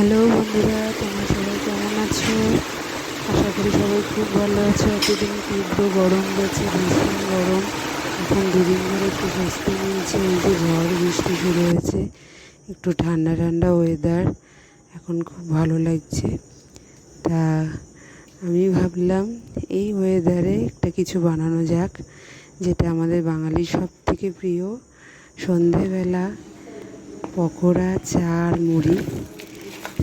Hello বন্ধুরা, তোমরা সবাই কেমন আছো? আশা করি সবাই খুব ভালো আছো। এতদিন তীব্র গরম গেছে, ভীষণ গরম। এখন দুদিন ধরে একটু স্বস্তি মিলছে। এই যে ঝড় বৃষ্টি শুরু হয়েছে, একটু ঠান্ডা ঠান্ডা ওয়েদার, এখন খুব ভালো লাগছে। তা আমি ভাবলাম এই ওয়েদারে একটা কিছু বানানো যাক, যেটা আমাদের বাঙালির সব থেকে প্রিয়। সন্ধেবেলা পকোড়া, চা আর মুড়ি।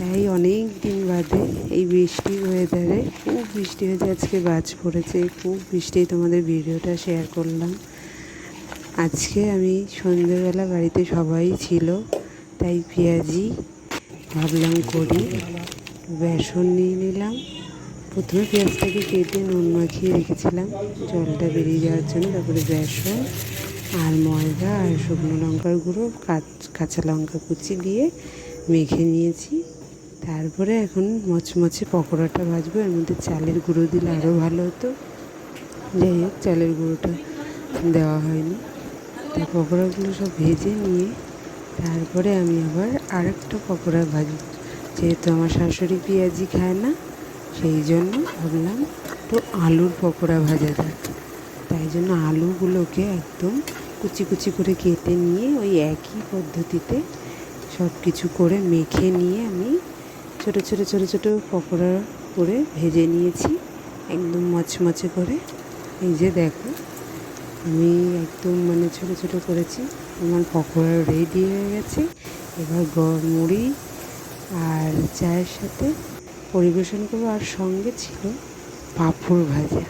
তাই অনেক দিন বাদে এই বৃষ্টির ওয়েদারে, খুব বৃষ্টি হয়েছে, আজকে বাজ পড়েছে, খুব বৃষ্টি, তোমাদের ভিডিওটা শেয়ার করলাম। আজকে আমি সন্ধ্যেবেলা বাড়িতে সবাই ছিল, তাই পেঁয়াজি ভাবলাম করি। বেসন নিয়ে নিলাম, প্রথমে পেঁয়াজটাকে কেটে নুন মাখিয়ে রেখেছিলাম জলটা বেরিয়ে যাওয়ার জন্য। তারপরে বেসন আর ময়দা আর শুকনো লঙ্কার গুঁড়ো, কাঁচা লঙ্কা কুচি দিয়ে মেখে নিয়েছি। তারপরে এখন মচমচে পকোড়াটা ভাজবো। এর মধ্যে চালের গুঁড়ো দিলে আরও ভালো হতো, যাই হোক চালের গুঁড়োটা দেওয়া হয়নি। তাই পকোড়াগুলো সব ভেজে নিয়ে তারপরে আমি আবার আরেকটা পকোড়া ভাজবো। যেহেতু আমার শাশুড়ি পেঁয়াজি খায় না, সেই জন্য ভাবলাম একটু আলুর পকোড়া ভাজা যাক। তাই জন্য আলুগুলোকে একদম কুচি কুচি করে কেটে নিয়ে ওই একই পদ্ধতিতে সব কিছু করে মেখে নিয়ে আমি ছোটো ছোটো ছোটো ছোটো পকোড়া করে ভেজে নিয়েছি, একদম মচমচে করে। এই যে দেখো, আমি একদম ছোটো ছোটো করেছি। আমার পকোড়া রেডি হয়ে গেছে। এবার মুড়ি আর চায়ের সাথে পরিবেশন করবো। আর সঙ্গে ছিল পাঁপড় ভাজা।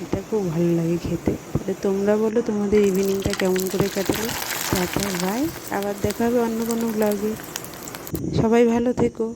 এটা খুব ভালো লাগে খেতে। তাহলে তোমরা বলো, তোমাদের ইভিনিংটা কেমন করে কাটালে? Tata, bye. আবার দেখা হবে অন্য কোনো ব্লগে। সবাই ভালো থেকো।